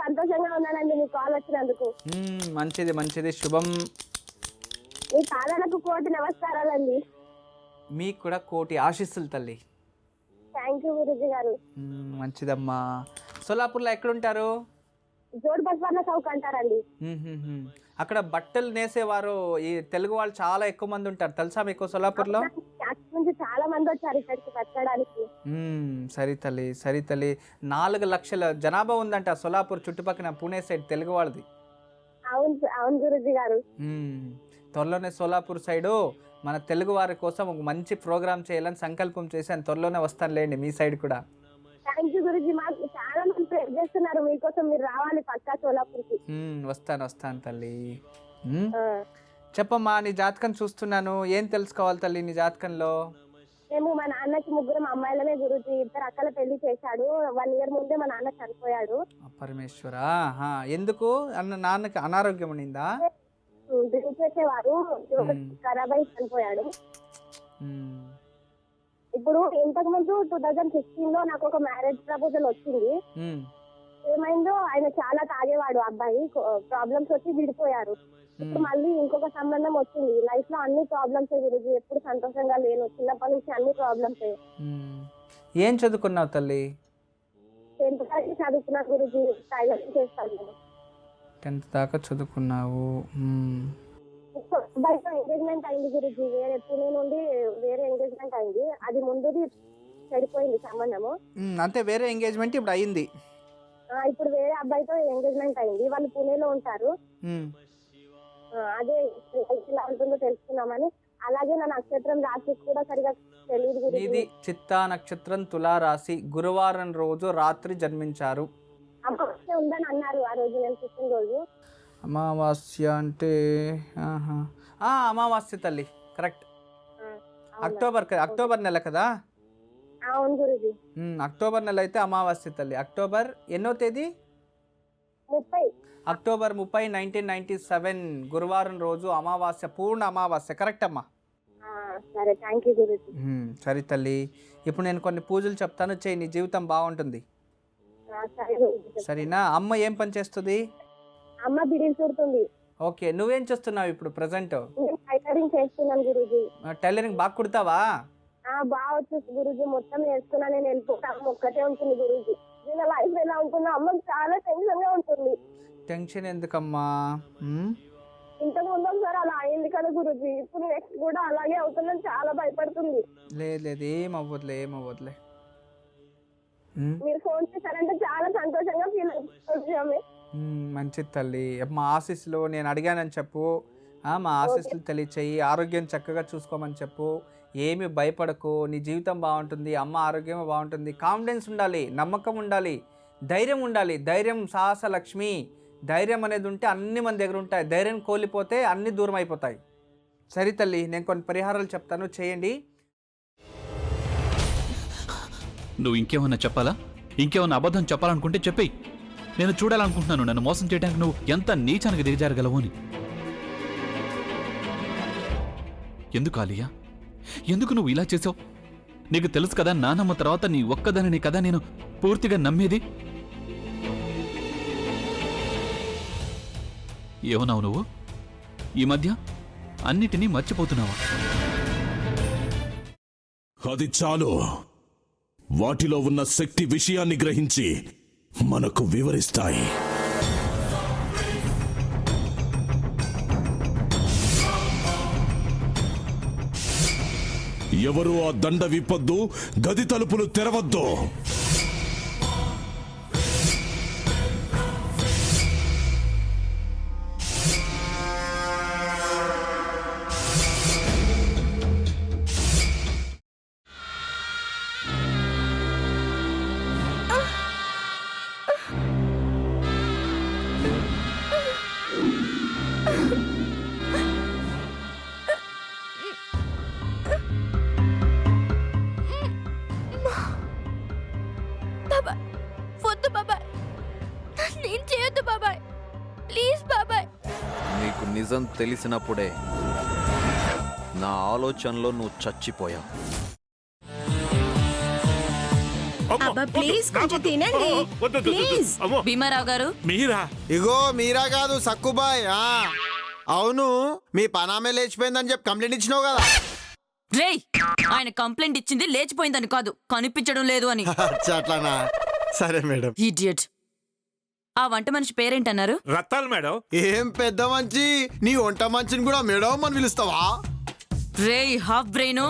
సంతోషంగా ఉన్నానండి మీ కాల్ వచ్చినందుకు. మంచిది మంచిది, శుభం. మీ పాదాలకు కోటి నమస్కారాలండి. మీకు కూడా కోటి ఆశీస్సులు తల్లి. థ్యాంక్ యూ గురుజీ గారు. మంచిదమ్మా. సోలాపూర్లో ఎక్కడుంటారు? జోడ్ బస్వర్ణ చౌక్ అంటారండి. అక్కడ బట్టలు నేసేవారు ఈ తెలుగు వాళ్ళు చాలా ఎక్కువ మంది ఉంటారు, తెలుసా మీకు సోలాపూర్లో? అక్కడి నుంచి చాలా మంది వచ్చారు ఇక్కడికి కట్టడానికి. సరి తల్లి సరి తల్లి. 4 లక్షల జనాభా ఉందంట సోలాపూర్ చుట్టుపక్కల, పూణే సైడ్ తెలుగు వాళ్ళది. అవును అవును గురుజీ గారు. త్వరలోనే సోలాపూర్ సైడు మన తెలుగు వారి కోసం ఒక మంచి ప్రోగ్రామ్ చేయాలని సంకల్పం చేశాను. త్వరలోనే వస్తాను లేండి మీ సైడ్ కూడా. Thank you Guruji. మాకు చాలా మంది ప్రేర్ చేస్తున్నారు మీకోసం, మీరు రావాలి పక్కా సోలాపూర్కి. వస్తాను తల్లి. చెప్పమ్మా, నీ జాతకం చూస్తున్నాను, ఏం తెలుసుకోవాలి తల్లి నీ జాతకంలో? మేము మా నాన్నకి 3 అమ్మాయిలనే గురుజీ. 2 అక్కల పెళ్లి చేశాడు. 1 ఇయర్ ముందే మా నాన్న చనిపోయాడు. పరమేశ్వరా, ఎందుకు? నాన్నకి అనారోగ్యం ఉండిందా? డ్రింక్ చేసేవారు, ఖరాబ్ అయి చనిపోయాడు. ఇప్పుడు ఇంతకు ముందు 2016 లో నాకు ఒక మ్యారేజ్ ప్రపోజల్ వచ్చింది. ఏమైందో, ఆయన చాలా తాగేవాడు అబ్బాయి, ప్రాబ్లమ్స్ వచ్చి విడిపోయారు. ఇప్పుడు మళ్ళీ ఇంకొక సంబంధం వచ్చింది. లైఫ్ లో అన్ని ప్రాబ్లమ్స్ గురించి, ఎప్పుడు సంతోషంగా లేను, చిన్నప్పటి నుంచి అన్ని ప్రాబ్లమ్స్. ఏం చదువుకున్నావు తల్లి? 10th దాకా చదువుకున్నా గురించి, టైలరింగ్ చేస్తాను నేను. 10th దాకా చదువుకున్నావు. అబ్బాయితో ఎంగేజ్మెంట్ అయింది గురించి, వేరే పూణే నుండి వేరే ఎంగేజ్మెంట్ అయింది. అది ముందుది చెడిపోయింది సంబంధము. అంటే వేరే ఎంగేజ్మెంట్ ఇప్పుడు అయింది. ఇప్పుడు వేరే అబ్బాయితో ఎంగేజ్మెంట్ అయింది. వాళ్ళు పూణేలో ఉంటారు. అదే ఇలా ఉంటుందో తెలుసుకున్నామని. అలాగే నా నక్షత్రం రాశి కూడా సరిగా తెలియదు. ఇది చిత్తా నక్షత్రం, తులా రాశి, గురువారం రోజు రాత్రి జన్మించారు. అమావాస్య ఉందని అన్నారు ఆ రోజు, నేను పుట్టిన రోజు. అమావాస్య అంటే అమావాస్య తల్లి, కరెక్ట్. అక్టోబర్ నెల కదా? అవును గురుజీ. అక్టోబర్ నెల అయితే అమావాస్య తల్లి. అక్టోబర్ ఎన్నో తేదీ? 30. అక్టోబర్ 30, 1997 గురువారం రోజు అమావాస్య, పూర్ణ అమావాస్య, కరెక్ట్ అమ్మా. సరే, థ్యాంక్ యూ గురుజీ. సరే తల్లి, ఇప్పుడు నేను కొన్ని పూజలు చెప్తాను, చేయి, నీ జీవితం బాగుంటుంది. సరేనా? అమ్మ ఏం పని చేస్తుంది? అమ్మ బిడిల్ చూడుతుంది. ఓకే, నువ్వేం చేస్తున్నావు ఇప్పుడు ప్రెసెంట్? టైలరింగ్ చేస్తున్నాను గురుజీ. టైలరింగ్ బాగా కుడతావా? బాగా వచ్చు గురుజీ, మొత్తం నేర్చుకున్నా. నేను వెళ్ళిపోతాను, ఒక్కటే ఉంటుంది గురుజీ. దీని లైఫ్ ఎలా ఉంటుందో అమ్మకి చాలా టెన్షన్ గా ఉంటుంది. టెన్షన్ ఎందుకమ్మా? ఇంతకు ముందు ఒకసారి అలా అయింది కదా గురుజీ, ఇప్పుడు నెక్స్ట్ కూడా అలాగే అవుతుందని చాలా భయపడుతుంది. లేదు, ఏమవ్వదులే. మీరు ఫోన్ చేశారంటే చాలా సంతోషంగా ఫీల్ అవుతుంది. మంచిది తల్లి, మా ఆశీస్సులు నేను అడిగానని చెప్పు. మా ఆశీస్సులు తెలియచేయి, ఆరోగ్యం చక్కగా చూసుకోమని చెప్పు, ఏమి భయపడకు, నీ జీవితం బాగుంటుంది, అమ్మ ఆరోగ్యం బాగుంటుంది. కాన్ఫిడెన్స్ ఉండాలి, నమ్మకం ఉండాలి, ధైర్యం ఉండాలి. ధైర్యం సాహస లక్ష్మి. ధైర్యం అనేది ఉంటే అన్ని మన దగ్గర ఉంటాయి. ధైర్యం కోల్పోతే అన్ని దూరం అయిపోతాయి. సరే తల్లి, నేను కొన్ని పరిహారాలు చెప్తాను, చేయండి. నువ్వు ఇంకేమన్నా చెప్పాలా? ఇంకేమన్నా అబద్ధం చెప్పాలనుకుంటే చెప్పేయి. నేను చూడాలనుకుంటున్నాను నన్ను మోసం చేయడానికి నువ్వు ఎంత నీచానికి దిగజారగలవు అని. ఎందుకు ఆలియా, ఎందుకు నువ్వు ఇలా చేసావు? నీకు తెలుసు కదా, నానమ్మ తర్వాత నీ ఒక్కదానిని కదా నేను పూర్తిగా నమ్మేది. ఏమన్నావు నువ్వు? ఈ మధ్య అన్నిటినీ మర్చిపోతున్నావా? అది చాలు. వాటిలో ఉన్న శక్తి విషయాన్ని గ్రహించి మనకు వివరిస్తాయి. ఎవరు ఆ దండ విప్పొద్దు, గది తలుపులు తెరవద్దు. నీకు నిజం తెలిసినప్పుడే నా ఆలోచనలో నువ్వు చచ్చిపోయావు. అబ్బా ప్లీజ్ కొంచెం తినండి ప్లీజ్. భీమారావు గారు మీరా? ఇగో మీరా కాదు సక్కుబాయ్. అవును, మీ పనామే లేచిపోయిందని చెప్పి కంప్లైంట్ ఇచ్చినావు కదా. రేయ్, ఆయన కంప్లైంట్ ఇచ్చింది లేచిపోయిందని కాదు, కనిపించడం లేదు అని. అచ్చా, అట్లానా? సరే మేడం. ఇడియట్. ఆ వంట మనిషి పేరేంటన్నారు? రత్తాలు మేడం. ఏం పెద్ద మంచి, నీ వంట మంచిని కూడా మేడం అని పిలుస్తావా? రేయ్ హాఫ్ బ్రెయిన్,